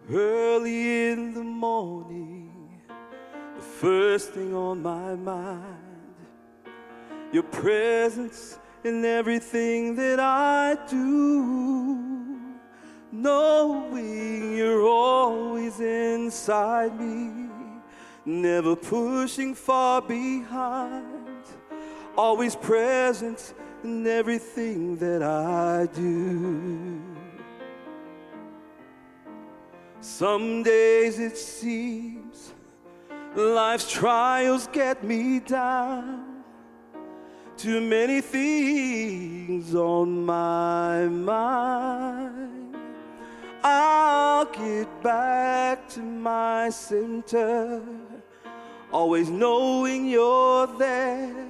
Early in the morning, the first thing on my mind, your presence in everything that I do, knowing you're always inside me, never pushing far behind, always present in everything that I do. Some days it seems life's trials get me down. Too many things on my mind. I'll get back to my center, always knowing you're there,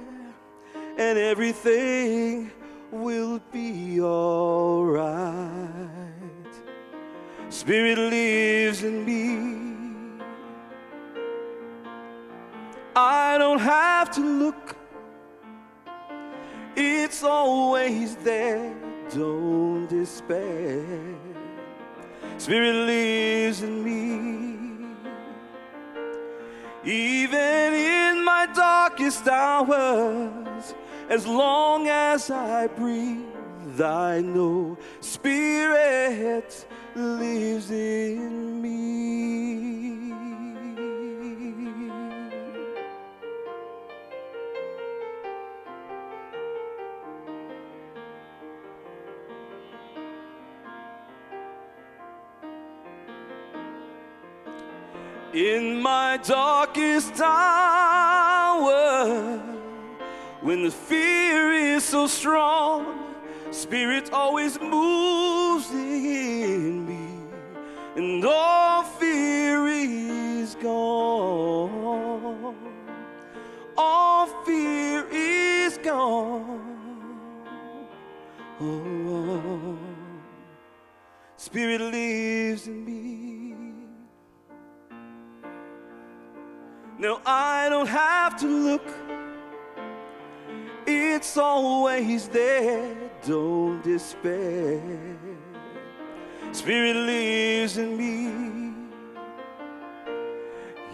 and everything will be alright. Spirit lives in me. I don't have to look, it's always there. Don't despair. Spirit lives in me. Even in my darkest hours, as long as I breathe, I know Spirit lives in me. In my darkest hour, when the fear is so strong, Spirit always moves in me, and all fear is gone. All fear is gone. Oh, Spirit lives in me. No, I don't have to look, it's always there. Don't despair. Spirit lives in me.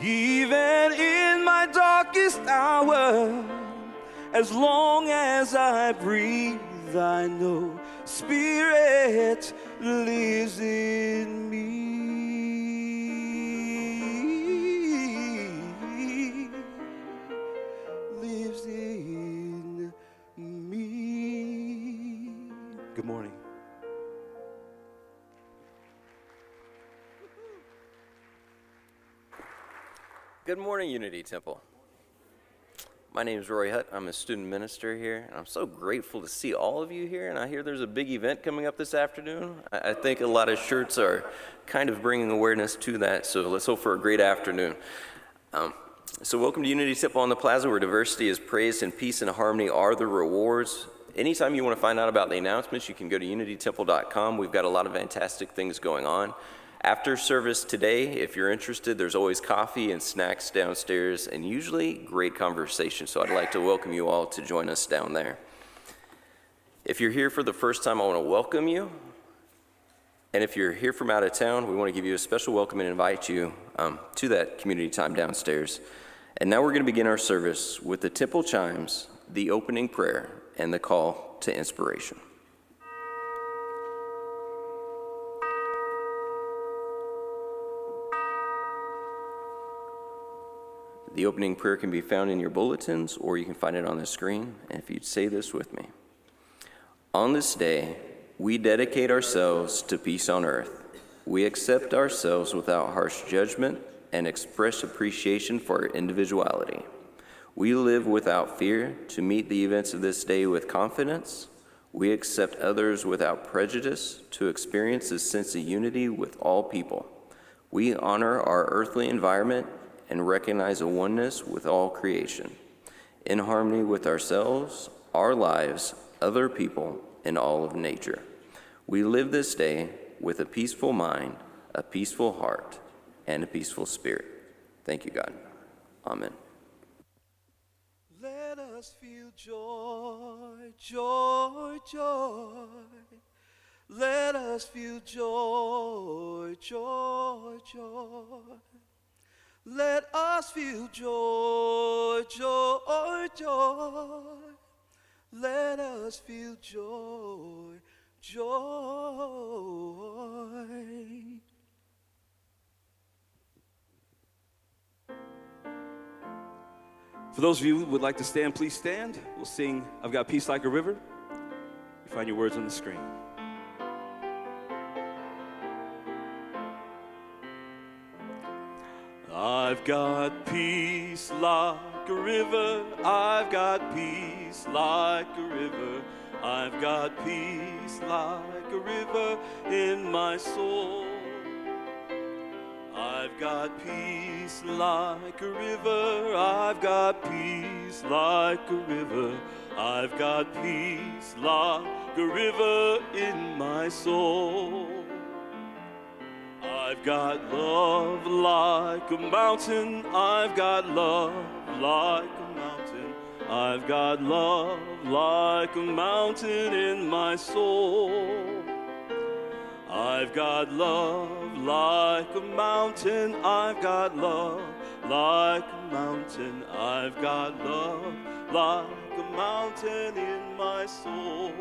Even in my darkest hour, as long as I breathe, I know Spirit lives in me. Lives in me. Good morning. Good morning, Unity Temple. My name is Roy Hutt. I'm a student minister here, and I'm so grateful to see all of you here, and I hear there's a big event coming up this afternoon. I think a lot of shirts are kind of bringing awareness to that, so let's hope for a great afternoon. So welcome to Unity Temple on the Plaza, where diversity is praised and peace and harmony are the rewards. Anytime you want to find out about the announcements, you can go to unitytemple.com. We've got a lot of fantastic things going on. After service today, if you're interested, there's always coffee and snacks downstairs, and usually great conversation. So I'd like to welcome you all to join us down there. If you're here for the first time, I want to welcome you. And if you're here from out of town, we want to give you a special welcome and invite you to that community time downstairs. And now we're going to begin our service with the temple chimes, the opening prayer, and the call to inspiration. The opening prayer can be found in your bulletins, or you can find it on the screen. And if you'd say this with me. On this day, we dedicate ourselves to peace on earth. We accept ourselves without harsh judgment and express appreciation for our individuality. We live without fear to meet the events of this day with confidence. We accept others without prejudice to experience a sense of unity with all people. We honor our earthly environment and recognize a oneness with all creation, in harmony with ourselves, our lives, other people, and all of nature. We live this day with a peaceful mind, a peaceful heart, and a peaceful spirit. Thank you, God. Amen. Let us feel joy, joy, joy. Let us feel joy, joy, joy. Let us feel joy, joy, joy. Let us feel joy, joy. For those of you who would like to stand, please stand. We'll sing I've Got Peace Like a River. You find your words on the screen. I've got peace like a river. I've got peace like a river. I've got peace like a river in my soul. I've got peace like a river. I've got peace like a river. I've got peace like a river in my soul. I've got love like a mountain. I've got love like a mountain. I've got love like a mountain in my soul. I've got love like a mountain. I've got love like a mountain. I've got love like a mountain in my soul.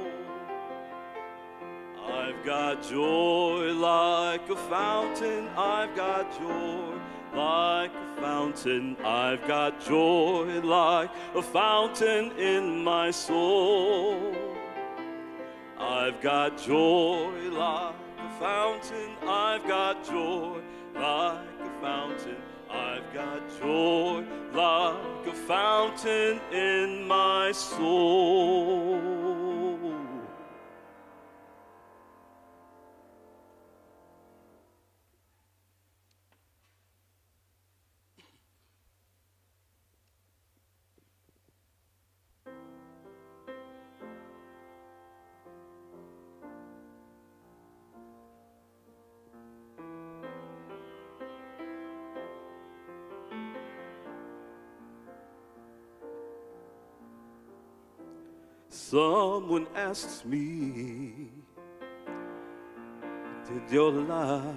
I've got joy like a fountain. I've got joy like a fountain. I've got joy like a fountain in my soul. I've got joy like a fountain. I've got joy like a fountain. I've got joy like a fountain in my soul. Someone asks me, did your life,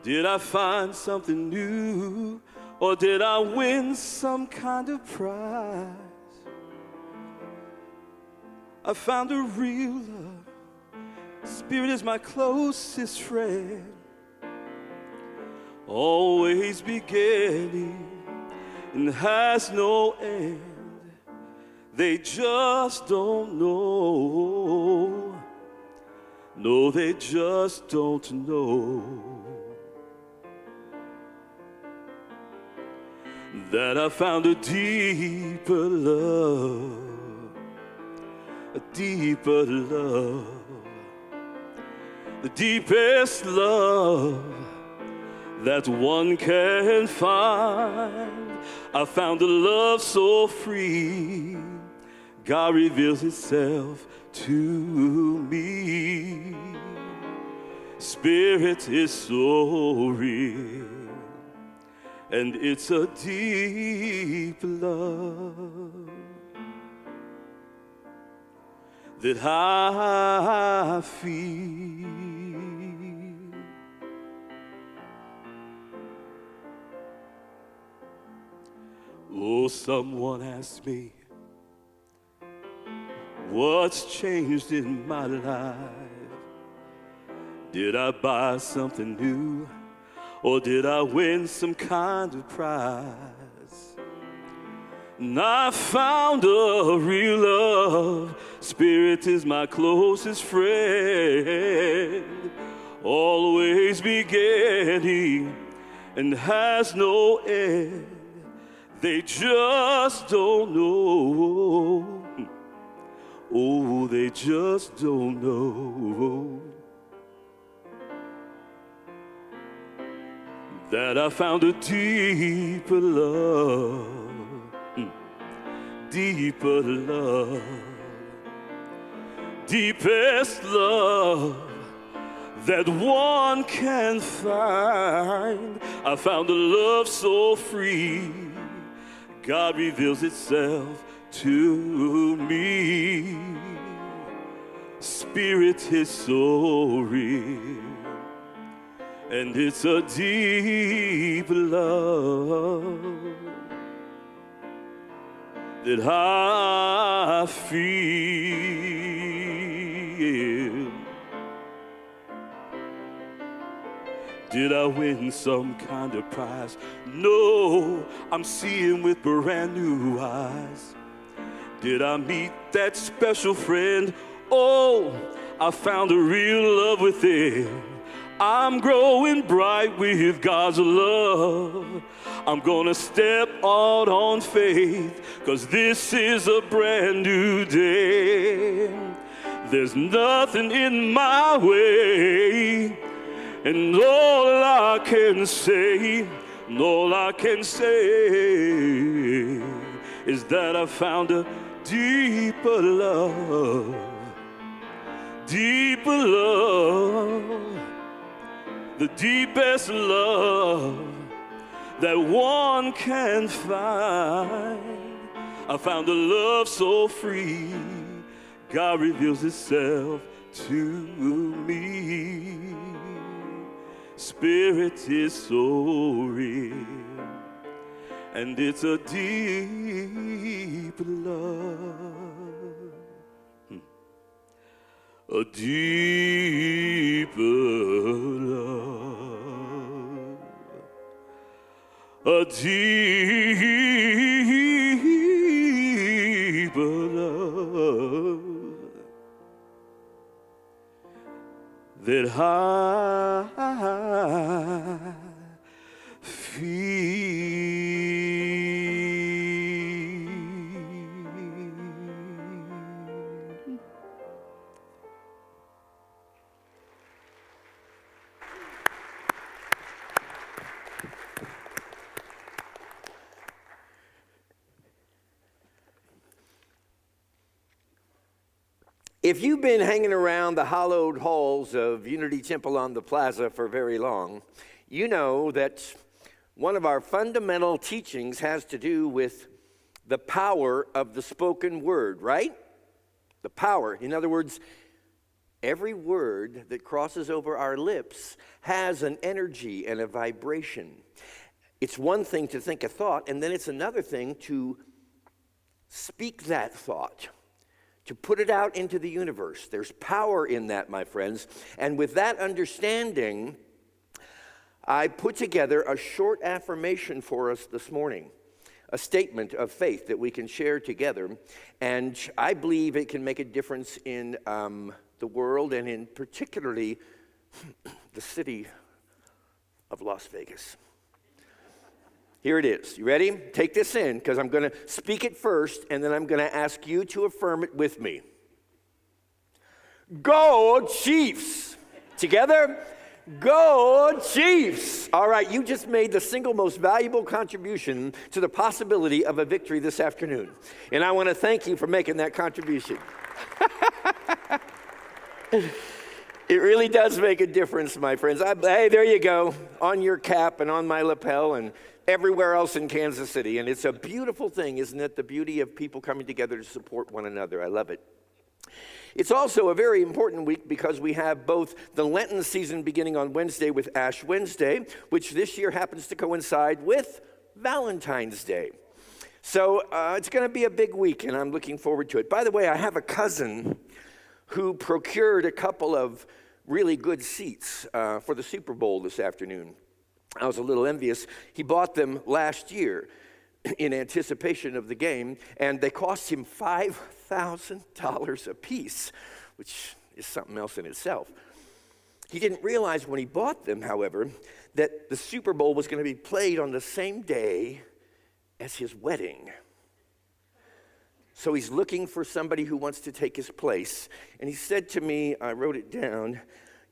did I find something new, or did I win some kind of prize? I found a real love. Spirit is my closest friend, always beginning and has no end. They just don't know. No, they just don't know that I found a deeper love, a deeper love, the deepest love that one can find. I found a love so free, God reveals Himself to me. Spirit is so real, and it's a deep love that I feel. Oh, someone asked me, what's changed in my life? Did I buy something new, or did I win some kind of prize? And I found a real love. Spirit is my closest friend, always beginning and has no end. They just don't know. Oh, they just don't know that I found a deeper love, deeper love, deepest love that one can find. I found a love so free, God reveals Itself to me. Spirit is so real, and it's a deep love that I feel. Did I win some kind of prize? No, I'm seeing with brand new eyes. Did I meet that special friend? Oh, I found a real love within. I'm growing bright with God's love. I'm gonna step out on faith, 'cause this is a brand new day. There's nothing in my way, and all I can say is that I found a deeper love, the deepest love that one can find. I found a love so free, God reveals Himself to me. Spirit is so real, and it's a deep love, a deeper love, a deeper love that I feel. If you've been hanging around the hallowed halls of Unity Temple on the Plaza for very long, you know that one of our fundamental teachings has to do with the power of the spoken word, right? The power. In other words, every word that crosses over our lips has an energy and a vibration. It's one thing to think a thought, and then it's another thing to speak that thought, to put it out into the universe. There's power in that, my friends. And with that understanding, I put together a short affirmation for us this morning, a statement of faith that we can share together. And I believe it can make a difference in the world, and in particularly the city of Las Vegas. Here it is. You ready? Take this in, because I'm going to speak it first, and then I'm going to ask you to affirm it with me. Go Chiefs! Together? Go Chiefs! All right, you just made the single most valuable contribution to the possibility of a victory this afternoon. And I want to thank you for making that contribution. It really does make a difference, my friends. Hey, there you go, on your cap and on my lapel and everywhere else in Kansas City. And it's a beautiful thing, isn't it? The beauty of people coming together to support one another. I love it. It's also a very important week because we have both the Lenten season beginning on Wednesday with Ash Wednesday, which this year happens to coincide with Valentine's Day. So it's going to be a big week, and I'm looking forward to it. By the way, I have a cousin who procured a couple of really good seats for the Super Bowl this afternoon. I was a little envious. He bought them last year in anticipation of the game, and they cost him $5,000 a piece, which is something else in itself. He didn't realize when he bought them, however, that the Super Bowl was going to be played on the same day as his wedding. So he's looking for somebody who wants to take his place. And he said to me, I wrote it down,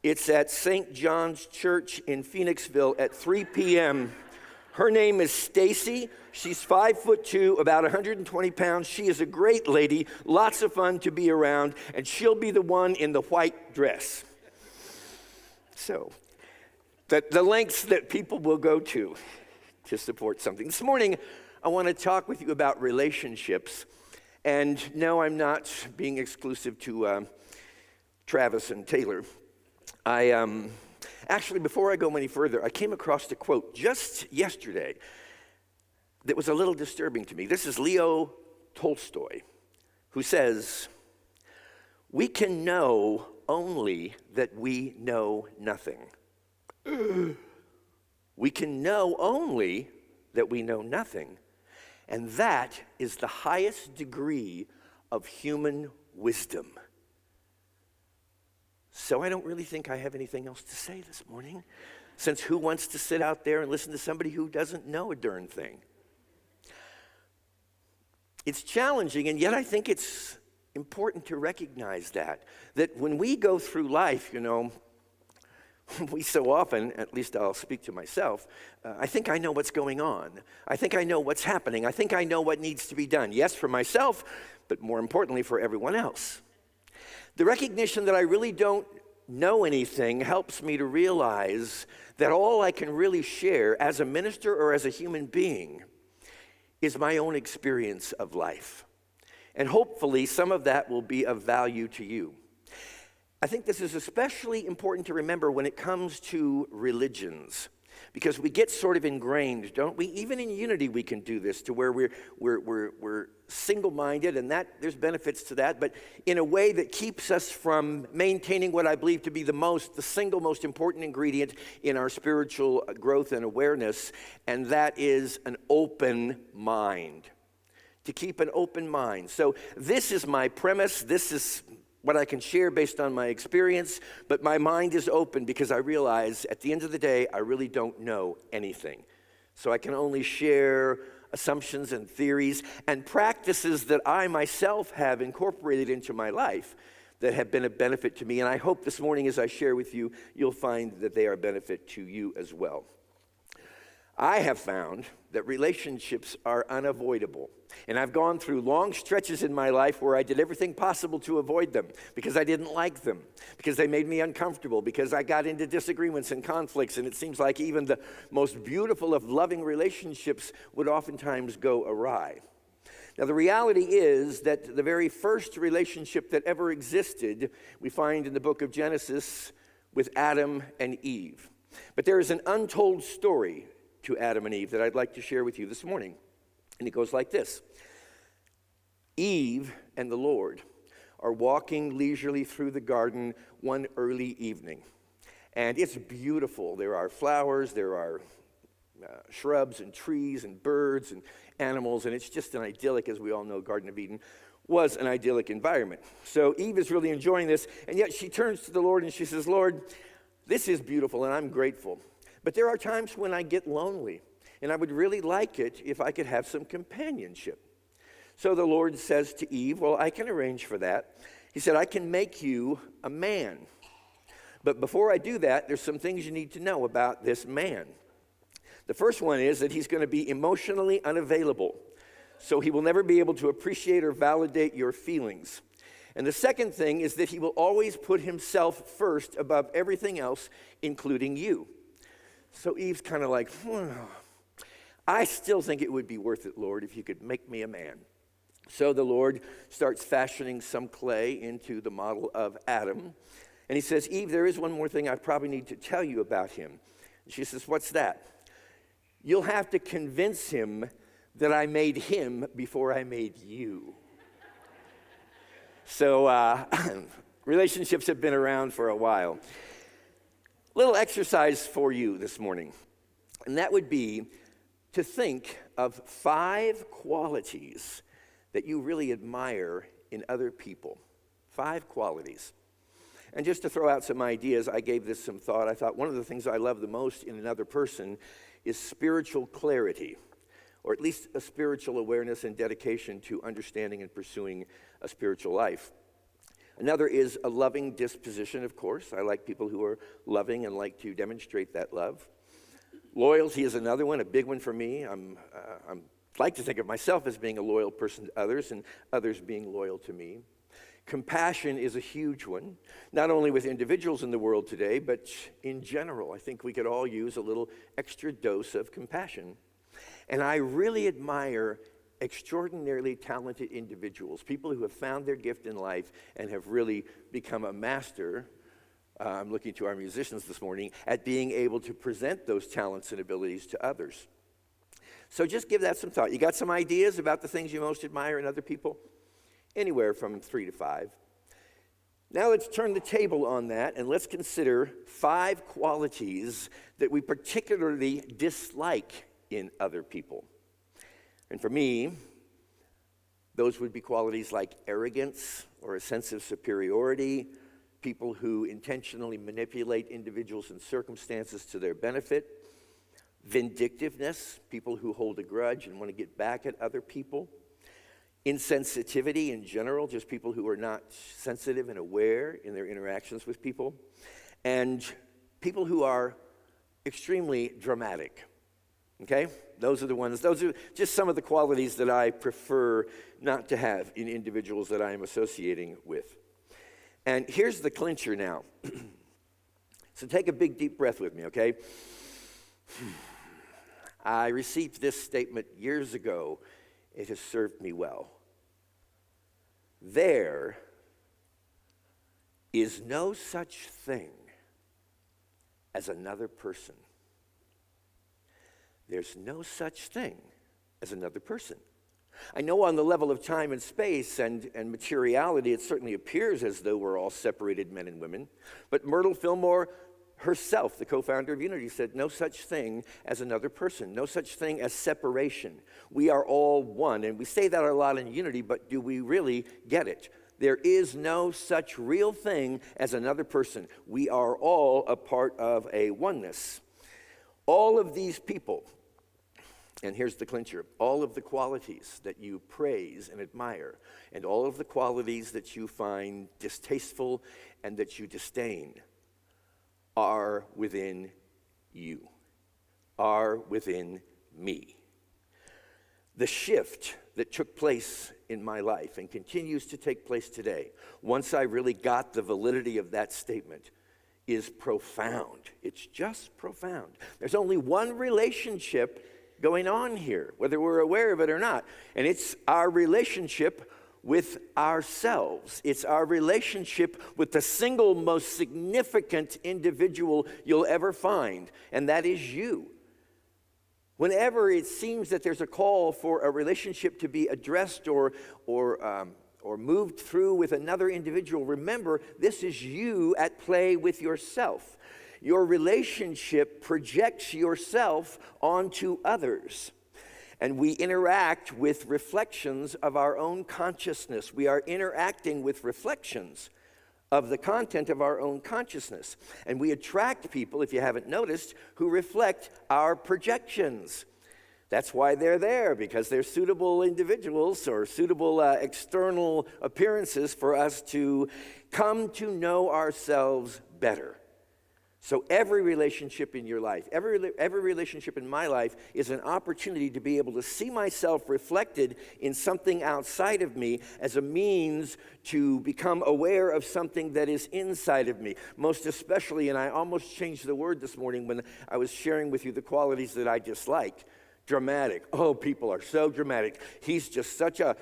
it's at St. John's Church in Phoenixville at 3 p.m. Her name is Stacy. She's 5'2", about 120 pounds. She is a great lady, lots of fun to be around, and she'll be the one in the white dress. So, the lengths that people will go to support something. This morning, I want to talk with you about relationships. And no, I'm not being exclusive to Travis and Taylor. Actually, before I go any further, I came across a quote just yesterday that was a little disturbing to me. This is Leo Tolstoy, who says, "We can know only that we know nothing." We can know only that we know nothing, and that is the highest degree of human wisdom. So I don't really think I have anything else to say this morning, since who wants to sit out there and listen to somebody who doesn't know a darn thing? It's challenging, and yet I think it's important to recognize that when we go through life, we so often, at least I'll speak to myself, I think I know what's going on. I think I know what's happening. I think I know what needs to be done. Yes, for myself, but more importantly for everyone else. The recognition that I really don't know anything helps me to realize that all I can really share as a minister or as a human being is my own experience of life. And hopefully some of that will be of value to you. I think this is especially important to remember when it comes to religions, because we get sort of ingrained, don't we? Even in unity we can do this, to where we're single-minded, and that there's benefits to that, but in a way that keeps us from maintaining what I believe to be the single most important ingredient in our spiritual growth and awareness, and that is an open mind. To keep an open mind. So this is my premise. This is what I can share based on my experience, but my mind is open because I realize at the end of the day, I really don't know anything. So I can only share assumptions and theories and practices that I myself have incorporated into my life that have been a benefit to me. And I hope this morning as I share with you, you'll find that they are a benefit to you as well. I have found that relationships are unavoidable. And I've gone through long stretches in my life where I did everything possible to avoid them because I didn't like them, because they made me uncomfortable, because I got into disagreements and conflicts, and it seems like even the most beautiful of loving relationships would oftentimes go awry. Now, the reality is that the very first relationship that ever existed, we find in the book of Genesis with Adam and Eve. But there is an untold story to Adam and Eve that I'd like to share with you this morning. And it goes like this. Eve and the Lord are walking leisurely through the garden one early evening. And it's beautiful. There are flowers, there are shrubs and trees and birds and animals, and it's just an idyllic, as we all know, Garden of Eden was an idyllic environment. So Eve is really enjoying this, and yet she turns to the Lord and she says, "Lord, this is beautiful and I'm grateful. But there are times when I get lonely, and I would really like it if I could have some companionship." So the Lord says to Eve, "Well, I can arrange for that." He said, "I can make you a man. But before I do that, there's some things you need to know about this man. The first one is that he's going to be emotionally unavailable, so he will never be able to appreciate or validate your feelings. And the second thing is that he will always put himself first above everything else, including you." So Eve's kind of like, "I still think it would be worth it, Lord, if you could make me a man." So the Lord starts fashioning some clay into the model of Adam. And he says, "Eve, there is one more thing I probably need to tell you about him." And she says, "What's that?" "You'll have to convince him that I made him before I made you." So relationships have been around for a while. Little exercise for you this morning, and that would be to think of 5 qualities that you really admire in other people. 5 qualities. And just to throw out some ideas, I gave this some thought. I thought one of the things I love the most in another person is spiritual clarity, or at least a spiritual awareness and dedication to understanding and pursuing a spiritual life. Another is a loving disposition, of course. I like people who are loving and like to demonstrate that love. Loyalty is another one, a big one for me. I'm like to think of myself as being a loyal person to others and others being loyal to me. Compassion is a huge one, not only with individuals in the world today, but in general. I think we could all use a little extra dose of compassion. And I really admire extraordinarily talented individuals, people who have found their gift in life and have really become a master. I'm looking to our musicians this morning at being able to present those talents and abilities to others. So just give that some thought. You got some ideas about the things you most admire in other people? Anywhere from 3 to 5. Now let's turn the table on that and let's consider 5 qualities that we particularly dislike in other people. And for me, those would be qualities like arrogance or a sense of superiority, people who intentionally manipulate individuals and circumstances to their benefit, vindictiveness, people who hold a grudge and want to get back at other people, insensitivity in general, just people who are not sensitive and aware in their interactions with people, and people who are extremely dramatic. Okay? Those are just some of the qualities that I prefer not to have in individuals that I am associating with. And here's the clincher now. So take a big, deep breath with me, okay? I received this statement years ago. It has served me well. There is no such thing as another person. There's no such thing as another person. I know on the level of time and space and materiality, it certainly appears as though we're all separated men and women. But Myrtle Fillmore herself, the co-founder of Unity, said no such thing as another person, no such thing as separation. We are all one. And we say that a lot in Unity, but do we really get it? There is no such real thing as another person. We are all a part of a oneness. All of these people, and here's the clincher, all of the qualities that you praise and admire, and all of the qualities that you find distasteful and that you disdain, are within you, are within me. The shift that took place in my life and continues to take place today, once I really got the validity of that statement, is profound. It's just profound. There's only one relationship going on here, whether we're aware of it or not, and it's our relationship with ourselves. It's our relationship with the single most significant individual you'll ever find, and that is you. Whenever it seems that there's a call for a relationship to be addressed or moved through with another individual, remember, this is you at play with yourself. Your relationship projects yourself onto others. And we interact with reflections of our own consciousness. We are interacting with reflections of the content of our own consciousness. And we attract people, if you haven't noticed, who reflect our projections. That's why they're there, because they're suitable individuals or suitable external appearances for us to come to know ourselves better. So every relationship in your life, every relationship in my life is an opportunity to be able to see myself reflected in something outside of me as a means to become aware of something that is inside of me. Most especially, and I almost changed the word this morning when I was sharing with you the qualities that I dislike. Dramatic. Oh, people are so dramatic. He's just such a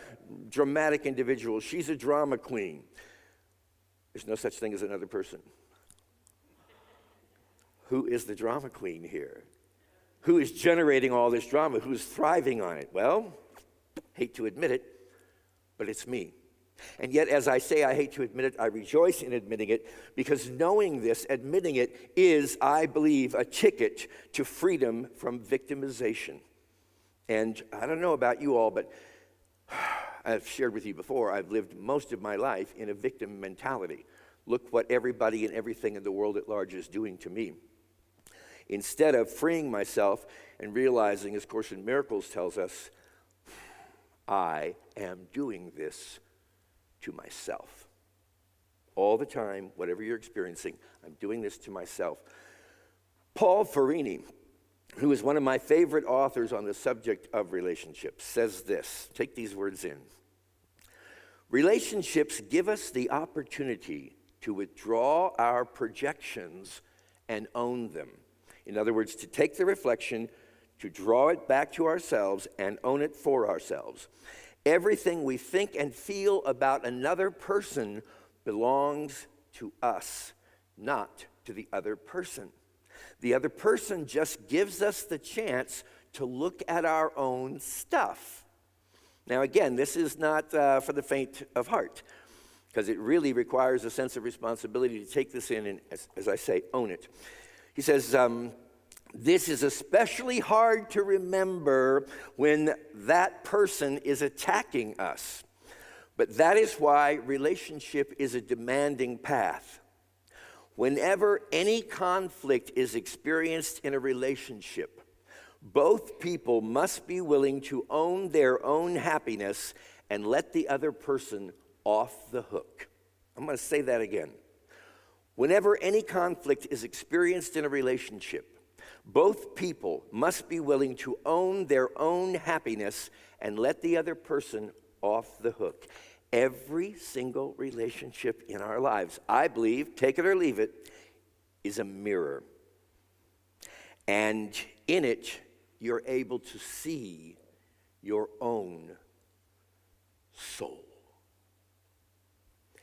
dramatic individual. She's a drama queen. There's no such thing as another person. Who is the drama queen here? Who is generating all this drama? Who's thriving on it? Well, hate to admit it, but it's me. And yet, as I say, I hate to admit it, I rejoice in admitting it, because knowing this, admitting it, is, I believe, a ticket to freedom from victimization. And I don't know about you all, but I've shared with you before, I've lived most of my life in a victim mentality. Look what everybody and everything in the world at large is doing to me. Instead of freeing myself and realizing, as Course in Miracles tells us, I am doing this to myself. All the time, whatever you're experiencing, I'm doing this to myself. Paul Farini, who is one of my favorite authors on the subject of relationships, says this. Take these words in. Relationships give us the opportunity to withdraw our projections and own them. In other words, to take the reflection, to draw it back to ourselves and own it for ourselves. Everything we think and feel about another person belongs to us, not to the other person. The other person just gives us the chance to look at our own stuff. Now, again, this is not for the faint of heart, because it really requires a sense of responsibility to take this in and, as I say, own it. He says, this is especially hard to remember when that person is attacking us. But that is why relationship is a demanding path. Whenever any conflict is experienced in a relationship, both people must be willing to own their own happiness and let the other person off the hook. I'm going to say that again. Whenever any conflict is experienced in a relationship, both people must be willing to own their own happiness and let the other person off the hook. Every single relationship in our lives, I believe, take it or leave it, is a mirror. And in it, you're able to see your own soul.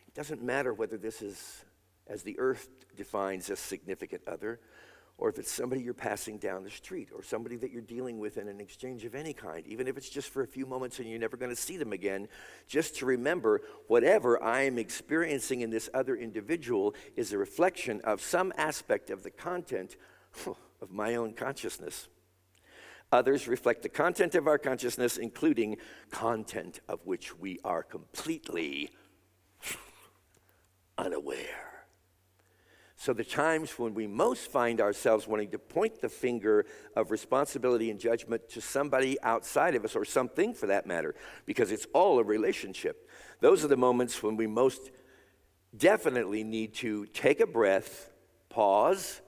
It doesn't matter whether this is, as the earth defines, a significant other, or if it's somebody you're passing down the street, or somebody that you're dealing with in an exchange of any kind, even if it's just for a few moments and you're never going to see them again, just to remember whatever I am experiencing in this other individual is a reflection of some aspect of the content of my own consciousness. Others reflect the content of our consciousness, including content of which we are completely unaware. So the times when we most find ourselves wanting to point the finger of responsibility and judgment to somebody outside of us, or something for that matter, because it's all a relationship, those are the moments when we most definitely need to take a breath, pause,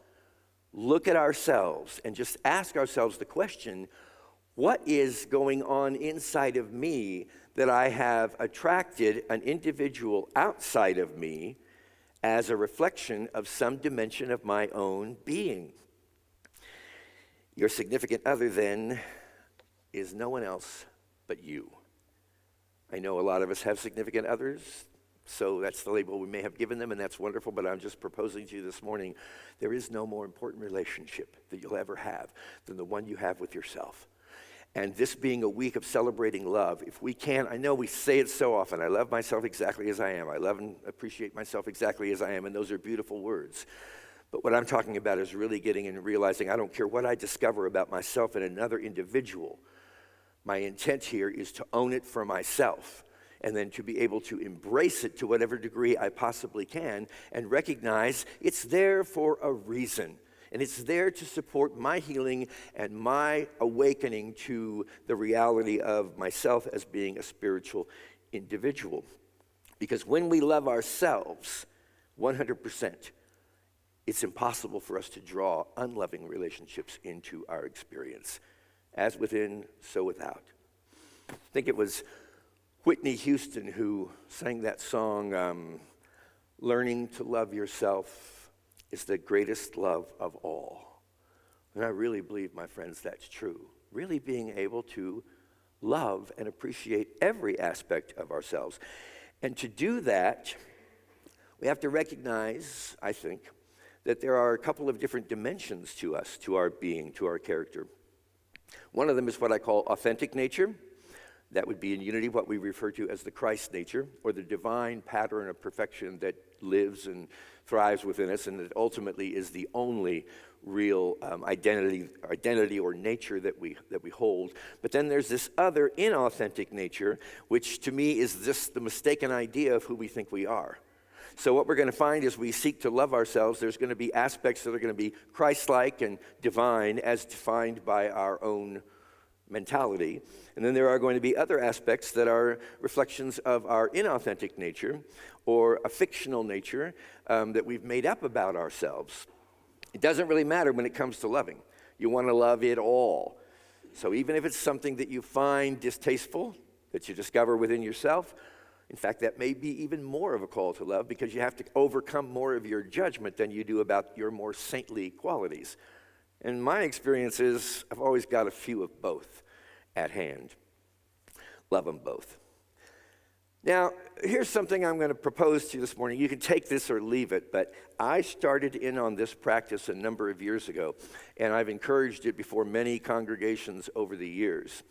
look at ourselves, and just ask ourselves the question, what is going on inside of me that I have attracted an individual outside of me as a reflection of some dimension of my own being? Your significant other, then, is no one else but you. I know a lot of us have significant others, so that's the label we may have given them, and that's wonderful, but I'm just proposing to you this morning, there is no more important relationship that you'll ever have than the one you have with yourself. And this being a week of celebrating love, if we can, I know we say it so often, I love myself exactly as I am. I love and appreciate myself exactly as I am, and those are beautiful words. But what I'm talking about is really getting and realizing I don't care what I discover about myself in another individual. My intent here is to own it for myself, and then to be able to embrace it to whatever degree I possibly can, and recognize it's there for a reason. And it's there to support my healing and my awakening to the reality of myself as being a spiritual individual. Because when we love ourselves 100%, it's impossible for us to draw unloving relationships into our experience. As within, so without. I think it was Whitney Houston who sang that song, Learning to Love Yourself is the greatest love of all. And I really believe, my friends, that's true. Really being able to love and appreciate every aspect of ourselves. And to do that, we have to recognize, I think, that there are a couple of different dimensions to us, to our being, to our character. One of them is what I call authentic nature. That would be in unity what we refer to as the Christ nature, or the divine pattern of perfection that lives and thrives within us, and that ultimately is the only real identity or nature that we hold. But then there's this other inauthentic nature, which to me is just the mistaken idea of who we think we are. So what we're going to find as we seek to love ourselves, there's going to be aspects that are going to be Christ-like and divine as defined by our own mentality. And then there are going to be other aspects that are reflections of our inauthentic nature or a fictional nature that we've made up about ourselves. It doesn't really matter when it comes to loving. You want to love it all. So even if it's something that you find distasteful, that you discover within yourself, in fact, that may be even more of a call to love, because you have to overcome more of your judgment than you do about your more saintly qualities. And my experience is I've always got a few of both at hand. Love them both. Now, here's something I'm going to propose to you this morning. You can take this or leave it, but I started in on this practice a number of years ago, and I've encouraged it before many congregations over the years.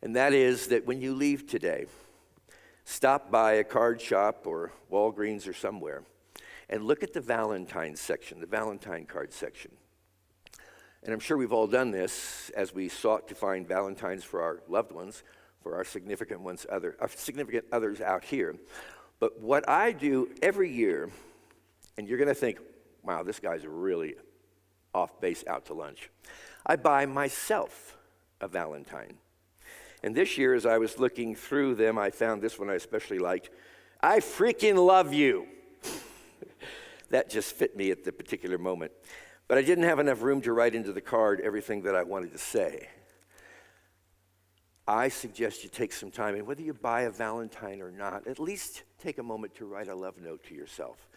And that is that when you leave today, stop by a card shop or Walgreens or somewhere, and look at the Valentine's section, the Valentine card section. And I'm sure we've all done this as we sought to find Valentines for our loved ones, for our significant others out here. But what I do every year, and you're going to think, wow, this guy's really off base out to lunch. I buy myself a Valentine. And this year, as I was looking through them, I found this one I especially liked. I freaking love you. That just fit me at the particular moment. But I didn't have enough room to write into the card everything that I wanted to say. I suggest you take some time, and whether you buy a Valentine or not, at least take a moment to write a love note to yourself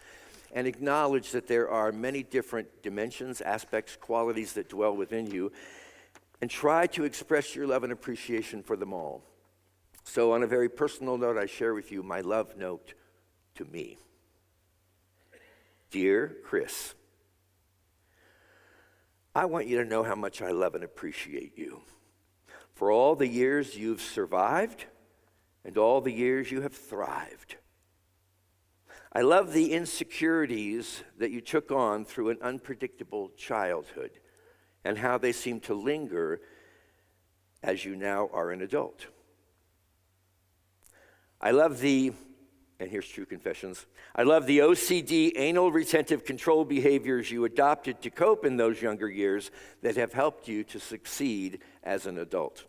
and acknowledge that there are many different dimensions, aspects, qualities that dwell within you, and try to express your love and appreciation for them all. So on a very personal note, I share with you my love note to me. Dear Chris, I want you to know how much I love and appreciate you. For all the years you've survived and all the years you have thrived. I love the insecurities that you took on through an unpredictable childhood and how they seem to linger as you now are an adult. I love the, and here's true confessions, I love the OCD, anal retentive control behaviors you adopted to cope in those younger years that have helped you to succeed as an adult.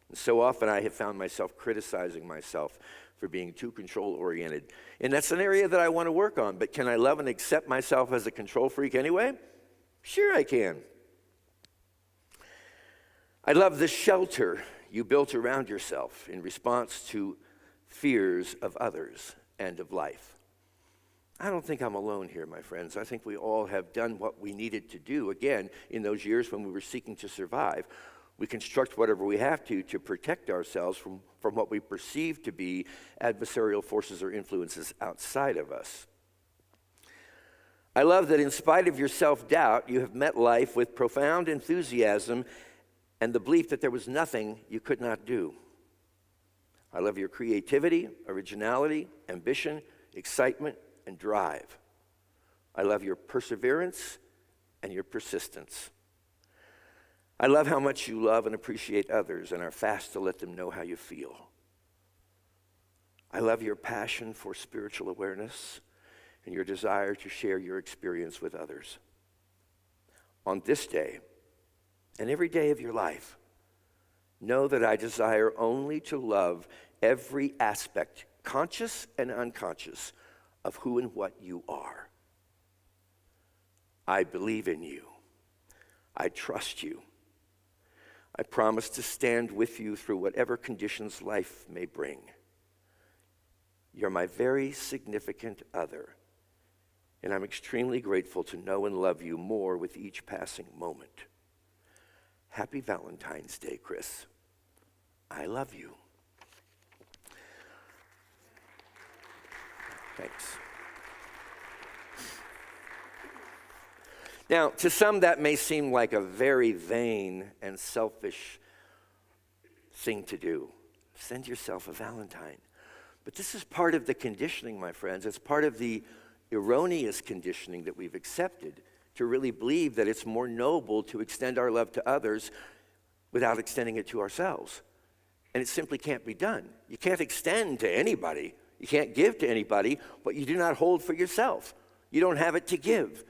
And so often I have found myself criticizing myself for being too control-oriented. And that's an area that I want to work on, but can I love and accept myself as a control freak anyway? Sure I can. I love the shelter you built around yourself in response to fears of others and of life. I don't think I'm alone here, my friends. I think we all have done what we needed to do, again, in those years when we were seeking to survive. We construct whatever we have to protect ourselves from what we perceive to be adversarial forces or influences outside of us. I love that in spite of your self-doubt, you have met life with profound enthusiasm and the belief that there was nothing you could not do. I love your creativity, originality, ambition, excitement, and drive. I love your perseverance and your persistence. I love how much you love and appreciate others and are fast to let them know how you feel. I love your passion for spiritual awareness and your desire to share your experience with others. On this day, and every day of your life, know that I desire only to love every aspect, conscious and unconscious, of who and what you are. I believe in you. I trust you. I promise to stand with you through whatever conditions life may bring. You're my very significant other, and I'm extremely grateful to know and love you more with each passing moment. Happy Valentine's Day, Chris. I love you. Thanks. Now, to some that may seem like a very vain and selfish thing to do. Send yourself a Valentine. But this is part of the conditioning, my friends. It's part of the erroneous conditioning that we've accepted to really believe that it's more noble to extend our love to others without extending it to ourselves. And it simply can't be done. You can't extend to anybody. You can't give to anybody what you do not hold for yourself. You don't have it to give.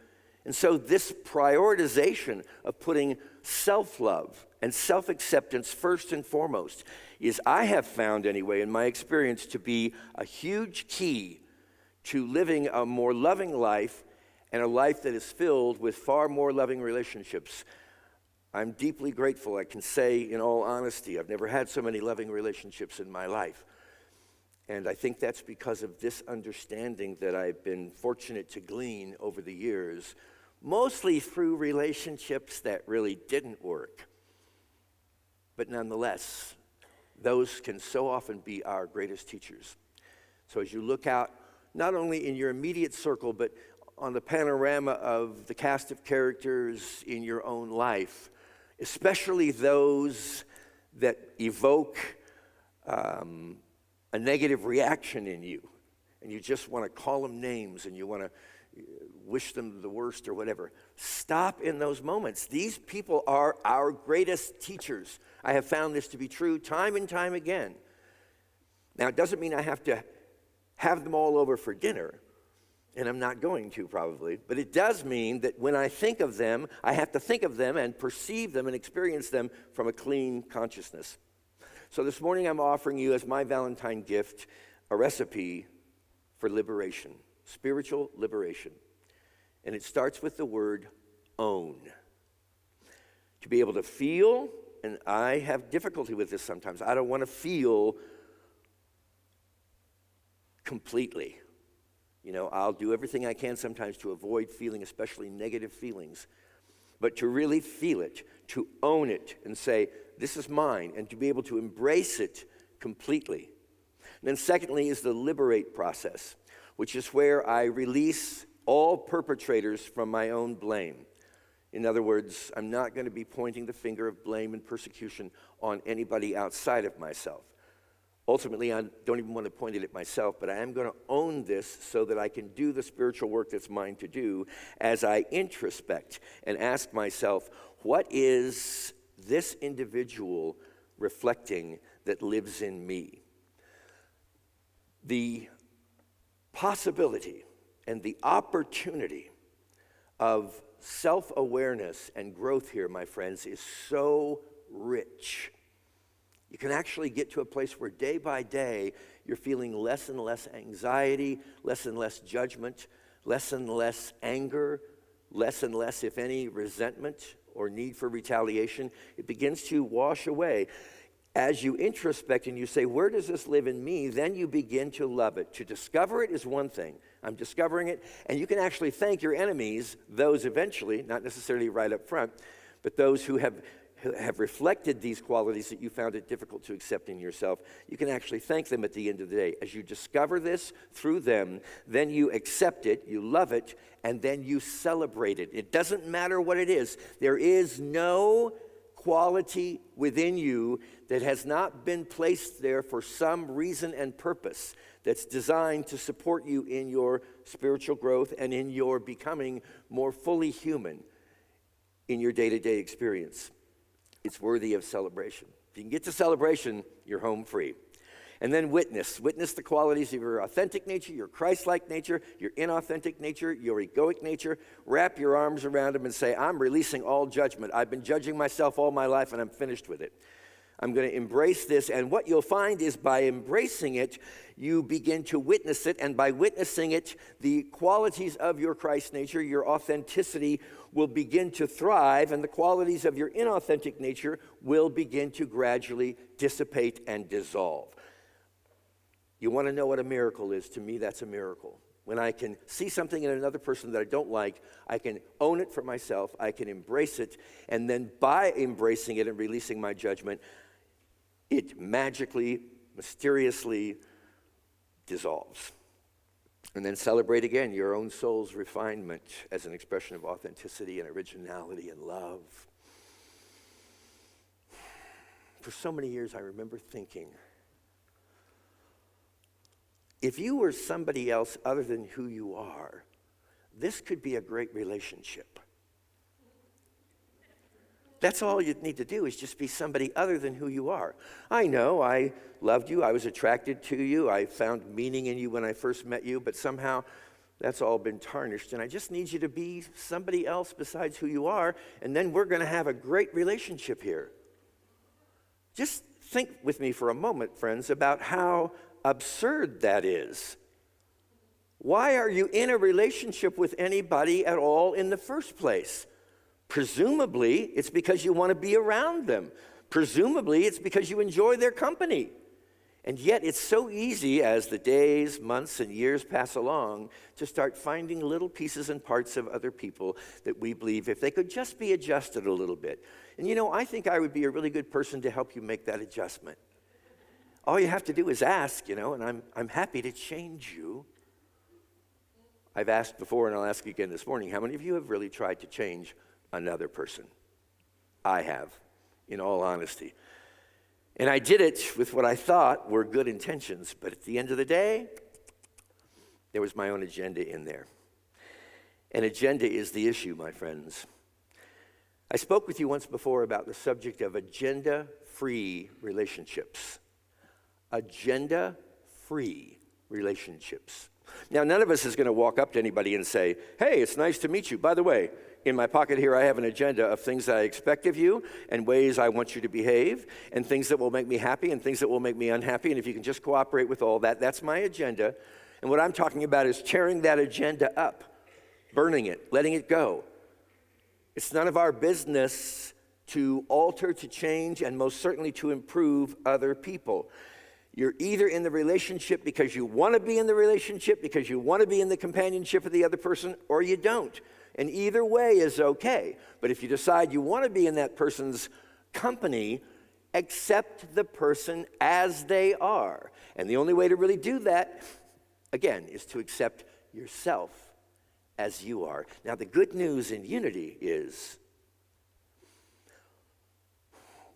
And so this prioritization of putting self-love and self-acceptance first and foremost is, I have found anyway in my experience, to be a huge key to living a more loving life and a life that is filled with far more loving relationships. I'm deeply grateful, I can say in all honesty, I've never had so many loving relationships in my life. And I think that's because of this understanding that I've been fortunate to glean over the years mostly through relationships that really didn't work. But nonetheless, those can so often be our greatest teachers. So as you look out, not only in your immediate circle, but on the panorama of the cast of characters in your own life, especially those that evoke a negative reaction in you, and you just want to call them names and you want to wish them the worst or whatever. Stop in those moments. These people are our greatest teachers. I have found this to be true time and time again. Now, it doesn't mean I have to have them all over for dinner, and I'm not going to probably, but it does mean that when I think of them, I have to think of them and perceive them and experience them from a clean consciousness. So this morning I'm offering you as my Valentine gift a recipe for liberation, spiritual liberation. And it starts with the word own. To be able to feel, and I have difficulty with this sometimes, I don't want to feel completely. You know, I'll do everything I can sometimes to avoid feeling, especially negative feelings. But to really feel it, to own it and say, this is mine, and to be able to embrace it completely. And then secondly is the liberate process, which is where I release all perpetrators from my own blame. In other words, I'm not going to be pointing the finger of blame and persecution on anybody outside of myself. Ultimately, I don't even want to point it at myself, but I am going to own this so that I can do the spiritual work that's mine to do as I introspect and ask myself, what is this individual reflecting that lives in me? The possibility and the opportunity of self-awareness and growth here, my friends, is so rich. You can actually get to a place where day by day you're feeling less and less anxiety, less and less judgment, less and less anger, less and less, if any, resentment or need for retaliation. It begins to wash away. As you introspect and you say, where does this live in me? Then you begin to love it. To discover it is one thing. I'm discovering it. And you can actually thank your enemies, those eventually, not necessarily right up front, but those who have reflected these qualities that you found it difficult to accept in yourself. You can actually thank them at the end of the day. As you discover this through them, then you accept it, you love it, and then you celebrate it. It doesn't matter what it is. There is no quality within you that has not been placed there for some reason and purpose that's designed to support you in your spiritual growth and in your becoming more fully human in your day-to-day experience. It's worthy of celebration. If you can get to celebration, you're home free. And then witness the qualities of your authentic nature, your Christ-like nature, your inauthentic nature, your egoic nature. Wrap your arms around them and say, I'm releasing all judgment. I've been judging myself all my life and I'm finished with it. I'm going to embrace this, and what you'll find is by embracing it, you begin to witness it, and by witnessing it, the qualities of your Christ nature, your authenticity, will begin to thrive, and the qualities of your inauthentic nature will begin to gradually dissipate and dissolve. You want to know what a miracle is? To me, that's a miracle. When I can see something in another person that I don't like, I can own it for myself, I can embrace it, and then by embracing it and releasing my judgment, it magically, mysteriously dissolves. And then celebrate again your own soul's refinement as an expression of authenticity and originality and love. For so many years, I remember thinking, if you were somebody else other than who you are, this could be a great relationship. That's all you need to do is just be somebody other than who you are. I know I loved you. I was attracted to you. I found meaning in you when I first met you, but somehow that's all been tarnished. And I just need you to be somebody else besides who you are, and then we're going to have a great relationship here. Just think with me for a moment, friends, about how absurd that is. Why are you in a relationship with anybody at all in the first place? Presumably, it's because you want to be around them. Presumably, it's because you enjoy their company. And yet it's so easy as the days, months, and years pass along to start finding little pieces and parts of other people that we believe if they could just be adjusted a little bit. And I think I would be a really good person to help you make that adjustment. All you have to do is ask, and I'm happy to change you. I've asked before and I'll ask again this morning, how many of you have really tried to change another person? I have, in all honesty. And I did it with what I thought were good intentions, but at the end of the day, there was my own agenda in there. An agenda is the issue, my friends. I spoke with you once before about the subject of agenda-free relationships. Agenda-free relationships. Now, none of us is going to walk up to anybody and say, hey, it's nice to meet you. By the way, in my pocket here, I have an agenda of things that I expect of you and ways I want you to behave and things that will make me happy and things that will make me unhappy. And if you can just cooperate with all that, that's my agenda. And what I'm talking about is tearing that agenda up, burning it, letting it go. It's none of our business to alter, to change, and most certainly to improve other people. You're either in the relationship because you want to be in the relationship, because you want to be in the companionship of the other person, or you don't. And either way is okay. But if you decide you want to be in that person's company, accept the person as they are. And the only way to really do that, again, is to accept yourself as you are. Now, the good news in unity is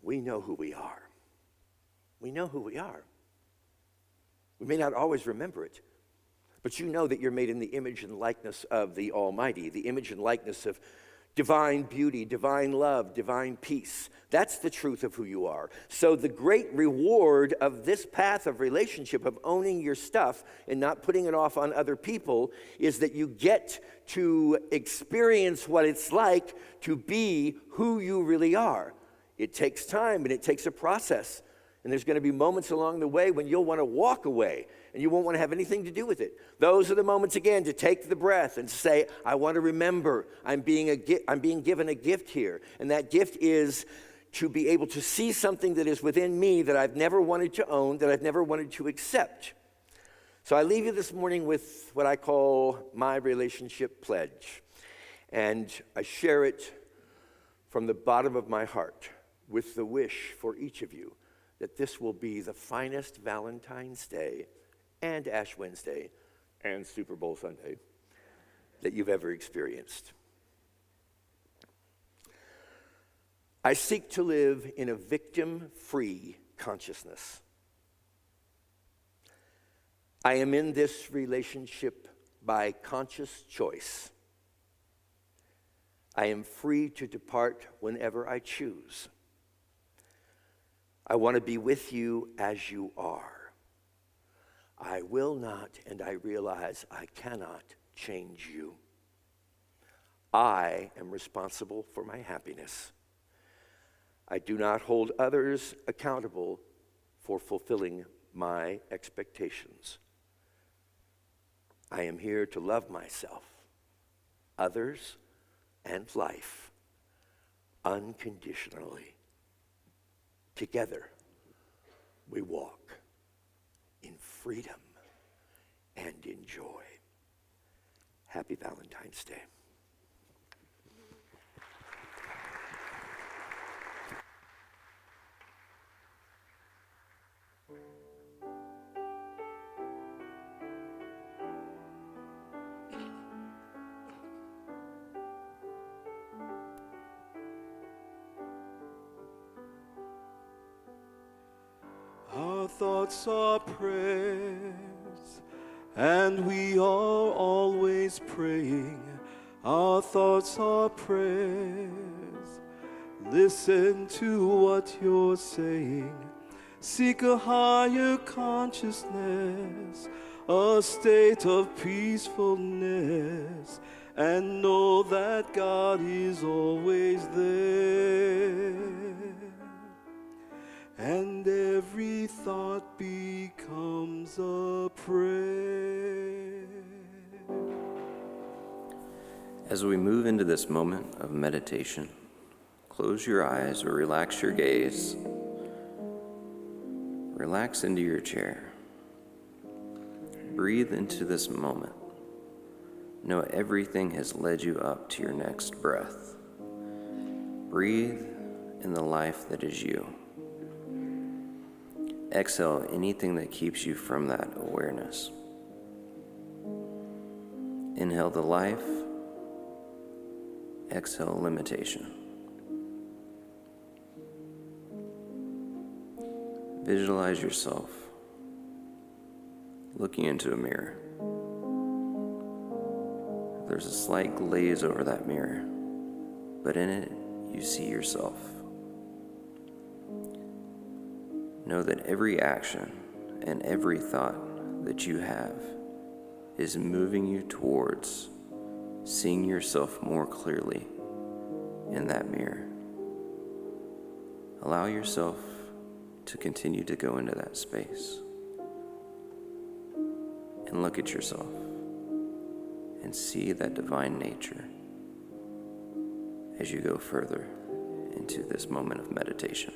we know who we are. We know who we are. We may not always remember it, but you know that you're made in the image and likeness of the Almighty, the image and likeness of divine beauty, divine love, divine peace. That's the truth of who you are. So the great reward of this path of relationship, of owning your stuff and not putting it off on other people, is that you get to experience what it's like to be who you really are. It takes time and it takes a process. And there's going to be moments along the way when you'll want to walk away and you won't want to have anything to do with it. Those are the moments, again, to take the breath and say, I want to remember I'm being given a gift here. And that gift is to be able to see something that is within me that I've never wanted to own, that I've never wanted to accept. So I leave you this morning with what I call my relationship pledge. And I share it from the bottom of my heart with the wish for each of you that this will be the finest Valentine's Day and Ash Wednesday and Super Bowl Sunday that you've ever experienced. I seek to live in a victim-free consciousness. I am in this relationship by conscious choice. I am free to depart whenever I choose. I want to be with you as you are. I will not, and I realize I cannot change you. I am responsible for my happiness. I do not hold others accountable for fulfilling my expectations. I am here to love myself, others, and life unconditionally. Together, we walk in freedom and in joy. Happy Valentine's Day. Our thoughts are prayers, and we are always praying. Our thoughts are prayers. Listen to what you're saying. Seek a higher consciousness, a state of peacefulness, and know that God is always there. And every thought becomes a prayer. As we move into this moment of meditation, close your eyes or relax your gaze Relax into your chair. Breathe into this moment. Know everything has led you up to your next breath. Breathe in the life that is you. Exhale anything that keeps you from that awareness. Inhale the life. Exhale limitation. Visualize yourself looking into a mirror. There's a slight glaze over that mirror, but in it, you see yourself. Know that every action and every thought that you have is moving you towards seeing yourself more clearly in that mirror. Allow yourself to continue to go into that space and look at yourself and see that divine nature as you go further into this moment of meditation.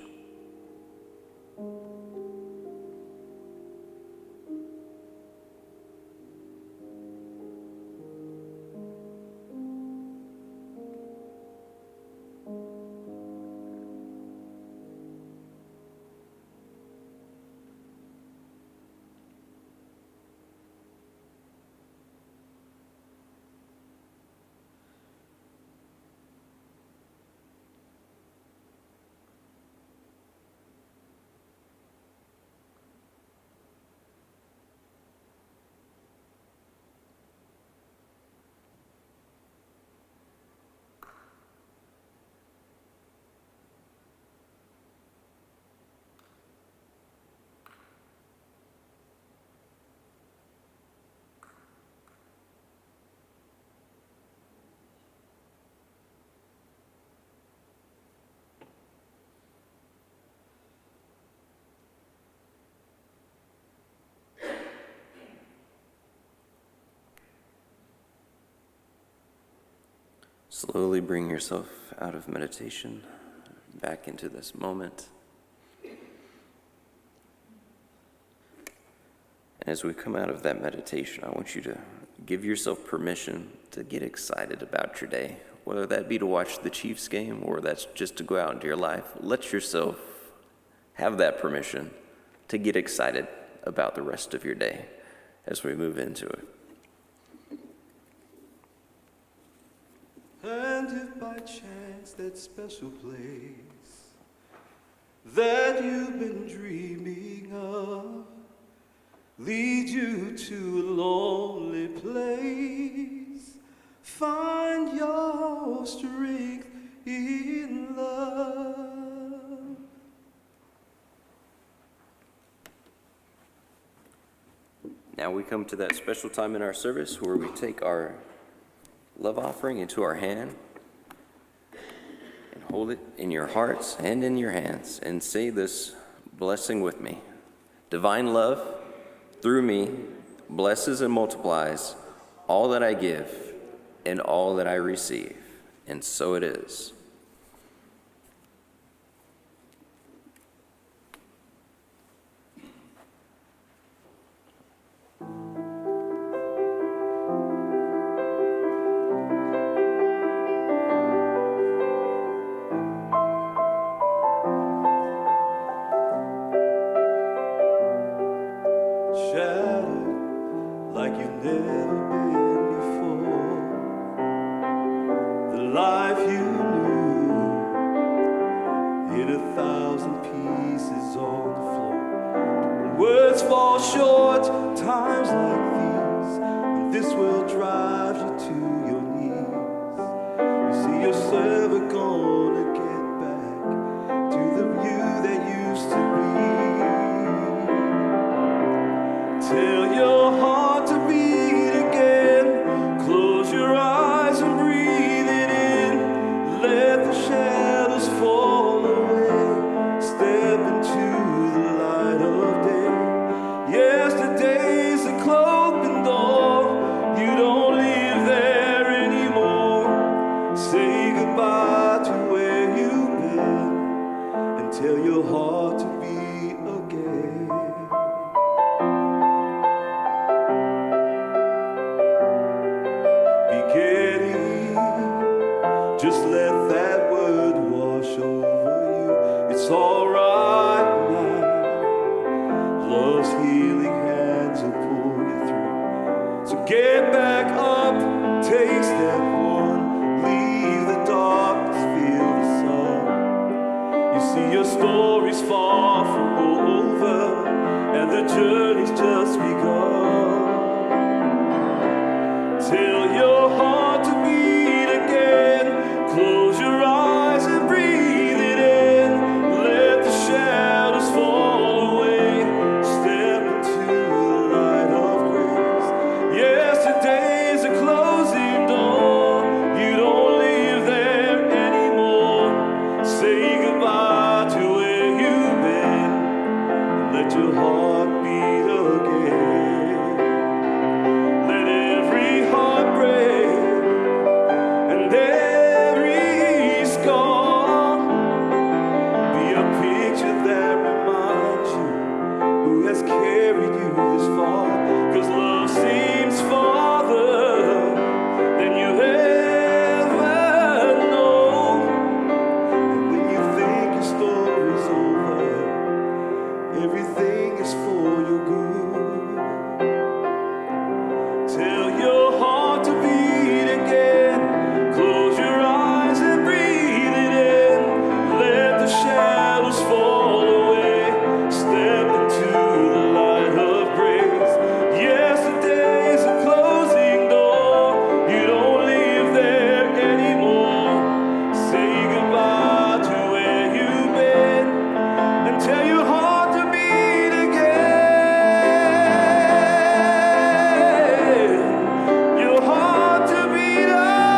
Slowly bring yourself out of meditation, back into this moment. And as we come out of that meditation, I want you to give yourself permission to get excited about your day, whether that be to watch the Chiefs game or that's just to go out into your life. Let yourself have that permission to get excited about the rest of your day as we move into it. And if by chance that special place that you've been dreaming of leads you to a lonely place, find your strength in love. Now we come to that special time in our service where we take our love offering into our hand and hold it in your hearts and in your hands and say this blessing with me. Divine love through me blesses and multiplies all that I give and all that I receive. And so it is. Shattered like you've never been before. The life you knew in 1,000 pieces on the floor. When words fall short, times like these, when this world drives you to your knees, you see yourself gonna get back to the you that used to be. Tell your heart to beat again. Close your eyes and breathe it in. Let the shadows fall away. Step into the light of day. Yesterday's a closed door. You don't live there anymore. Say goodbye. love's healing hands will pull you through. So get back up, take step one, leave the darkness, feel the sun. You see your story's far from over, and the journey's just begun. Tell your heart to beat again, close your eyes and breathe it in. Let the shadows fall away, step into the light of grace. Yesterday's a closing door, you don't live there anymore. Say goodbye to where you've been, and let your heart beat again. Let every heart break and every scar be a picture that reminds you who has carried you this far. 'Cause love seems farther than you ever know. And when you think your story's over, everything is for your good. Tell your heart to beat again, close your eyes and breathe it in. Let the shadows fall away, step into the light of grace. Yesterday's a closing door, you don't live there anymore. Say goodbye to where you've been, and tell your heart to beat again. Your heart to beat again.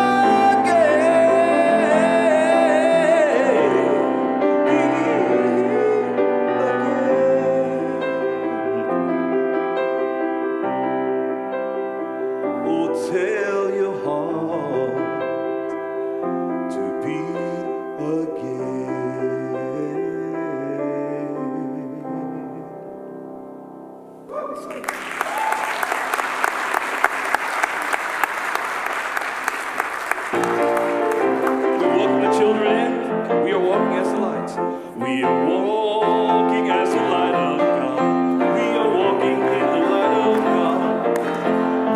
Oh, tell your heart to beat again. We welcome the children in. We are walking as the light. We are walking as the light of God. We are walking in the light of God.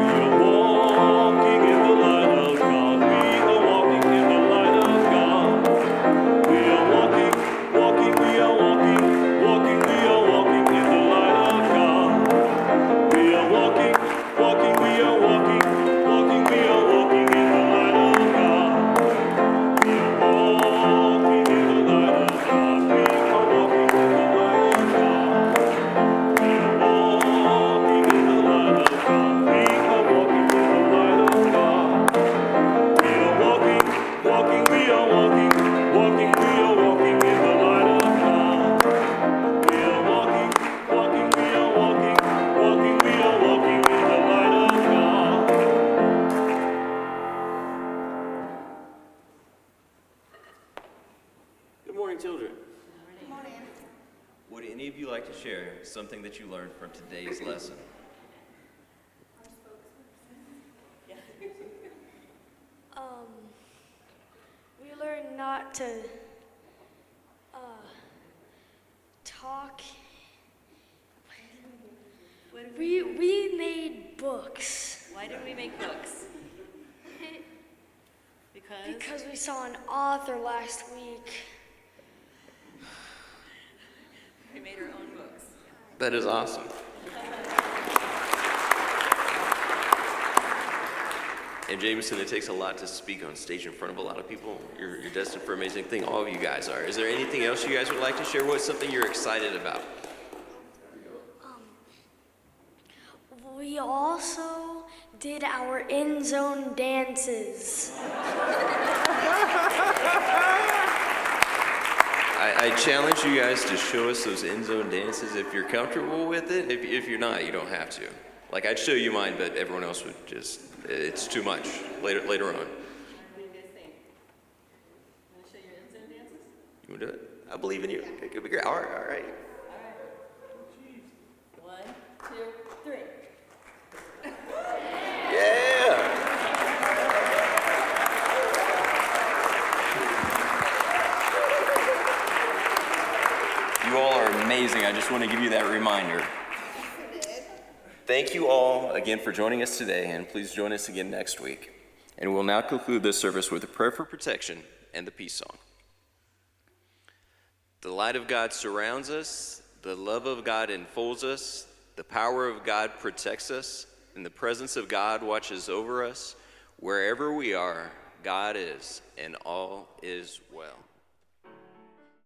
We are walking in the light of God. We are walking in the light of God. We are walking, walking, we are walking, walking, we are walking in the light of God. We are walking, walking, we are walking, walking, we are walking in the light of God. We are walking in the light of God. We are walking in the light of God. We are walking in the light of God. We are walking in the light of God. We are walking, walking, we are walking, walking, we are walking in the light of God. We are walking, walking, we are walking, walking, we are walking in the light of God. Good morning, children. Good morning. Would any of you like to share something that you learned from today's lesson? We learned not to talk. We made books Why did we make books? because we saw an author last week. We made our own books. That is awesome. And Jameson, it takes a lot to speak on stage in front of a lot of people. You're destined for amazing thing. All of you guys are. Is there anything else you guys would like to share? What's something you're excited about? We also did our end zone dances. I challenge you guys to show us those end zone dances if you're comfortable with it. If you're not, you don't have to. Like, I'd show you mine, but everyone else would just, it's too much later on. What do you guys think? Want to show your end zone dances? You want to do it? I believe in you. It could be great. All right. All right. 1, 2, 3. Yeah. You all are amazing. I just want to give you that reminder. Thank you all again for joining us today, and please join us again next week. And we'll now conclude this service with a prayer for protection and the peace song. The light of God surrounds us, the love of God enfolds us, the power of God protects us, and the presence of God watches over us. Wherever we are, God is, and all is well.